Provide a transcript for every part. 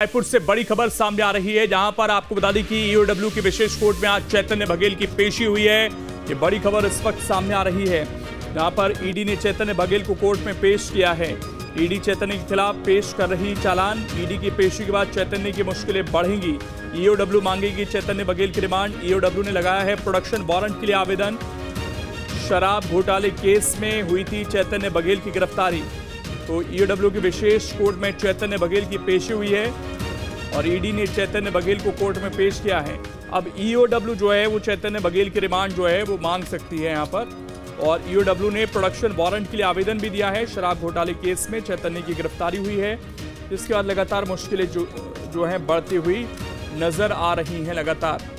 रायपुर से बड़ी खबर सामने आ रही है, जहां पर आपको बता दें कि ईओडब्ल्यू की विशेष कोर्ट में आज चैतन्य बघेल की पेशी हुई है। ये बड़ी खबर इस वक्त सामने आ रही है, जहां पर ईडी ने चैतन्य बघेल को कोर्ट में पेश किया है। ईडी चैतन्य के खिलाफ पेश कर रही चालान। ईडी की पेशी के बाद चैतन्य की मुश्किलें बढ़ेंगी। ईओडब्ल्यू मांगेगी चैतन्य बघेल की रिमांड। ईओडब्ल्यू ने लगाया है प्रोडक्शन वारंट के लिए आवेदन। शराब घोटाले केस में हुई थी चैतन्य बघेल की गिरफ्तारी, तो ईओडब्ल्यू की विशेष कोर्ट में चैतन्य बघेल की पेशी हुई है और ईडी ने चैतन्य बघेल को कोर्ट में पेश किया है। अब ईओडब्ल्यू जो है वो चैतन्य बघेल की रिमांड जो है वो मांग सकती है यहाँ पर, और ईओडब्ल्यू ने प्रोडक्शन वारंट के लिए आवेदन भी दिया है। शराब घोटाले केस में चैतन्य की गिरफ्तारी हुई है, जिसके बाद लगातार मुश्किलें जो है बढ़ती हुई नजर आ रही हैं लगातार।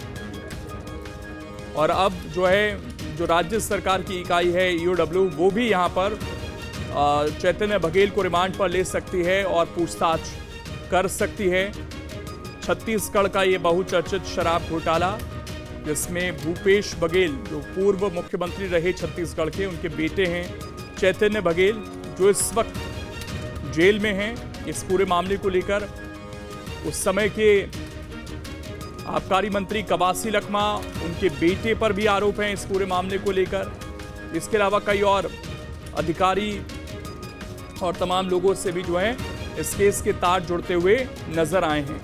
और अब जो राज्य सरकार की इकाई है ईओडब्ल्यू, वो भी यहाँ पर चैतन्य बघेल को रिमांड पर ले सकती है और पूछताछ कर सकती है। छत्तीसगढ़ का ये बहुचर्चित शराब घोटाला, जिसमें भूपेश बघेल जो पूर्व मुख्यमंत्री रहे छत्तीसगढ़ के, उनके बेटे हैं चैतन्य बघेल, जो इस वक्त जेल में हैं। इस पूरे मामले को लेकर उस समय के आबकारी मंत्री कवासी लखमा, उनके बेटे पर भी आरोप हैं इस पूरे मामले को लेकर। इसके अलावा कई और अधिकारी और तमाम लोगों से भी जो है इस केस के तार जुड़ते हुए नजर आए हैं।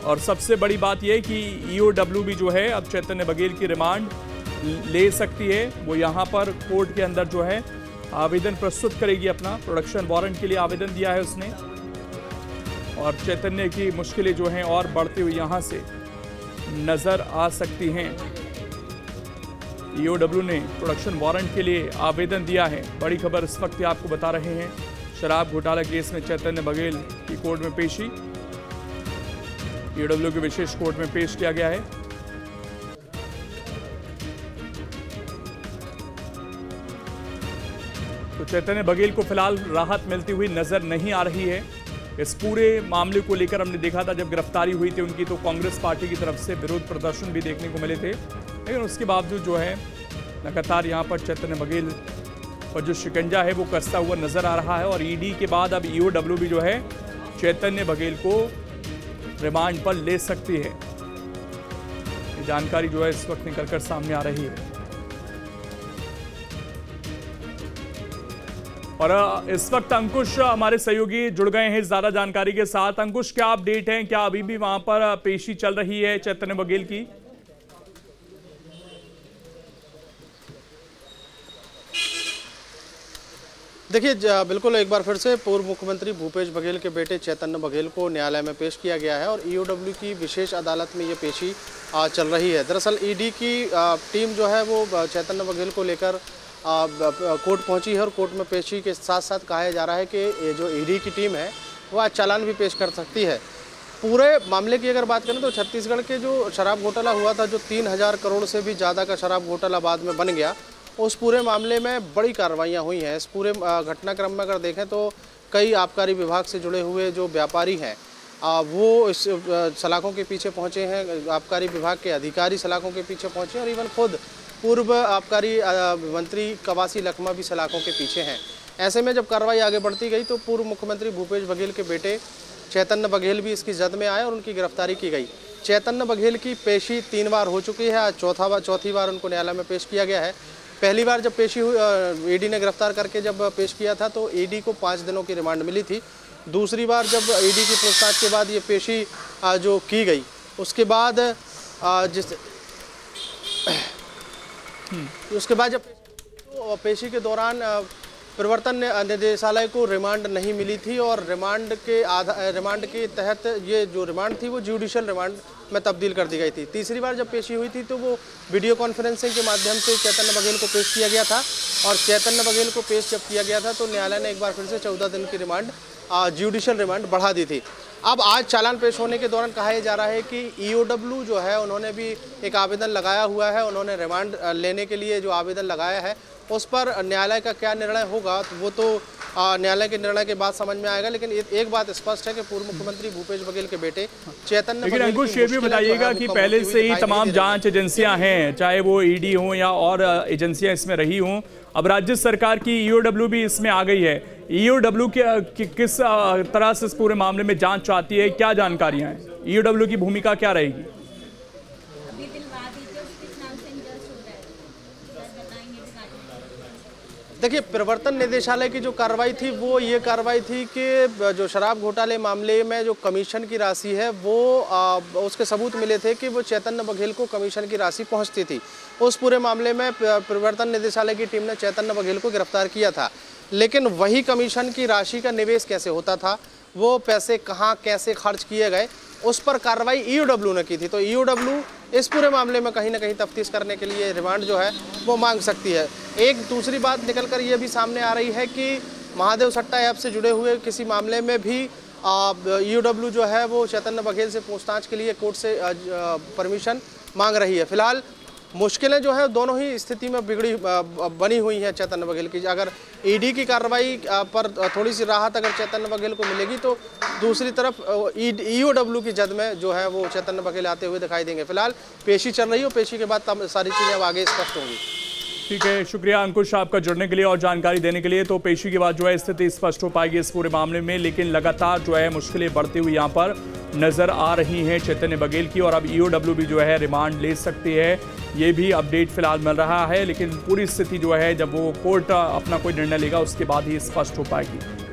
और सबसे बड़ी बात यह कि ईओडब्ल्यू भी जो है अब चैतन्य बघेल की रिमांड ले सकती है। वो यहाँ पर कोर्ट के अंदर जो है आवेदन प्रस्तुत करेगी, अपना प्रोडक्शन वारंट के लिए आवेदन दिया है उसने। और चैतन्य की मुश्किलें जो हैं और बढ़ती हुई यहाँ से नजर आ सकती हैं। ईओडब्ल्यू ने प्रोडक्शन वारंट के लिए आवेदन दिया है। बड़ी खबर इस वक्त आपको बता रहे हैं, शराब घोटाला केस में चैतन्य बघेल की कोर्ट में पेशी ईओडब्ल्यू की विशेष कोर्ट में पेश किया गया है। तो चैतन्य बघेल को फिलहाल राहत मिलती हुई नजर नहीं आ रही है। इस पूरे मामले को लेकर हमने देखा था, जब गिरफ्तारी हुई थी उनकी, तो कांग्रेस पार्टी की तरफ से विरोध प्रदर्शन भी देखने को मिले थे, लेकिन उसके बावजूद जो है लगातार यहाँ पर चैतन्य बघेल पर जो शिकंजा है वो कसता हुआ नजर आ रहा है। और ईडी के बाद अब ईओडब्ल्यू भी जो है चैतन्य बघेल को रिमांड पर ले सकती है। ये जानकारी जो है इस वक्त निकलकर सामने आ रही है। और इस वक्त अंकुश हमारे सहयोगी जुड़ गए हैं ज्यादा जानकारी के साथ। अंकुश, क्या अपडेट है? क्या अभी भी वहां पर पेशी चल रही है चैतन्य बघेल की? देखिए, बिल्कुल एक बार फिर से पूर्व मुख्यमंत्री भूपेश बघेल के बेटे चैतन्य बघेल को न्यायालय में पेश किया गया है और ईओडब्ल्यू की विशेष अदालत में ये पेशी चल रही है। दरअसल ईडी की टीम जो है वो चैतन्य बघेल को लेकर कोर्ट पहुंची है और कोर्ट में पेशी के साथ साथ कहा जा रहा है कि ये जो ईडी की टीम है वो आज चालान भी पेश कर सकती है। पूरे मामले की अगर बात करें तो छत्तीसगढ़ के जो शराब घोटाला हुआ था, जो 3000 करोड़ से भी ज़्यादा का शराब घोटाला बाद में बन गया, उस पूरे मामले में बड़ी कार्रवाइयाँ हुई हैं। इस पूरे घटनाक्रम में अगर देखें तो कई आबकारी विभाग से जुड़े हुए जो व्यापारी हैं वो इस सलाखों के पीछे पहुंचे हैं। आबकारी विभाग के अधिकारी सलाखों के पीछे पहुंचे और इवन खुद पूर्व आबकारी मंत्री कवासी लखमा भी सलाखों के पीछे हैं। ऐसे में जब कार्रवाई आगे बढ़ती गई तो पूर्व मुख्यमंत्री भूपेश बघेल के बेटे चैतन्य बघेल भी इसकी जद में आए और उनकी गिरफ्तारी की गई। चैतन्य बघेल की पेशी 3 बार हो चुकी है। आज चौथी बार उनको न्यायालय में पेश किया गया है। पहली बार जब पेशी हुई, ईडी ने गिरफ्तार करके जब पेश किया था तो ईडी को 5 दिनों की रिमांड मिली थी। दूसरी बार जब ईडी की पूछताछ के बाद ये पेशी जो की गई, उसके बाद जब पेशी के दौरान प्रवर्तन निदेशालय को रिमांड नहीं मिली थी और रिमांड के तहत ये जो रिमांड थी वो जुडिशियल रिमांड में तब्दील कर दी गई थी। तीसरी बार जब पेशी हुई थी तो वो वीडियो कॉन्फ्रेंसिंग के माध्यम से चैतन्य बघेल को पेश किया गया था और चैतन्य बघेल को पेश जब किया गया था तो न्यायालय ने एक बार फिर से 14 दिन की रिमांड जुडिशियल रिमांड बढ़ा दी थी। अब आज चालान पेश होने के दौरान कहा जा रहा है कि ईओडब्ल्यू जो है उन्होंने भी एक आवेदन लगाया हुआ है। उन्होंने रिमांड लेने के लिए जो आवेदन लगाया है उस पर न्यायालय का क्या निर्णय होगा वो तो न्यायालय के निर्णय के बाद समझ में आएगा। लेकिन एक बात स्पष्ट है कि पूर्व मुख्यमंत्री भूपेश बघेल के बेटे चैतन्य लेकिन अंकुश ये भी बताइएगा कि पहले से ही तमाम जांच एजेंसियां हैं, चाहे वो ईडी हो या और एजेंसियां इसमें रही हों, अब राज्य सरकार की ईओडब्ल्यू भी इसमें आ गई है। ईओडब्ल्यू किस तरह से इस पूरे मामले में जांच चाहती है, क्या जानकारियां हैं, ईओडब्ल्यू की भूमिका क्या रहेगी? देखिए, प्रवर्तन निदेशालय की जो कार्रवाई थी वो ये कार्रवाई थी कि जो शराब घोटाले मामले में जो कमीशन की राशि है वो उसके सबूत मिले थे कि वो चैतन्य बघेल को कमीशन की राशि पहुंचती थी। उस पूरे मामले में प्रवर्तन निदेशालय की टीम ने चैतन्य बघेल को गिरफ्तार किया था। लेकिन वही कमीशन की राशि का निवेश कैसे होता था, वो पैसे कहाँ कैसे खर्च किए गए, उस पर कार्रवाई ईओडब्ल्यू ने की थी। तो ईओडब्ल्यू इस पूरे मामले में कहीं ना कहीं तफ्तीश करने के लिए रिमांड जो है वो मांग सकती है। एक दूसरी बात निकलकर ये भी सामने आ रही है कि महादेव सट्टा ऐप से जुड़े हुए किसी मामले में भी ईओडब्ल्यू जो है वो चैतन्य बघेल से पूछताछ के लिए कोर्ट से परमिशन मांग रही है। फिलहाल मुश्किलें जो है दोनों ही स्थिति में बनी हुई हैं चैतन्य बघेल की। अगर ईडी की कार्रवाई पर थोड़ी सी राहत अगर चैतन्य बघेल को मिलेगी तो दूसरी तरफ ईओडब्ल्यू की जद में जो है वो चैतन्य बघेल आते हुए दिखाई देंगे। फिलहाल पेशी चल रही है, पेशी के बाद सारी चीज़ें अब आगे स्पष्ट होंगी। ठीक है, शुक्रिया अंकुश आपका जुड़ने के लिए और जानकारी देने के लिए। तो पेशी के बाद जो है स्थिति स्पष्ट हो पाएगी इस पूरे मामले में, लेकिन लगातार जो है मुश्किलें बढ़ती हुई यहाँ पर नजर आ रही हैं चैतन्य बघेल की, और अब ईओडब्ल्यू भी जो है रिमांड ले सकती है, ये भी अपडेट फिलहाल मिल रहा है। लेकिन पूरी स्थिति जो है जब वो कोर्ट अपना कोई निर्णय लेगा उसके बाद ही स्पष्ट हो पाएगी।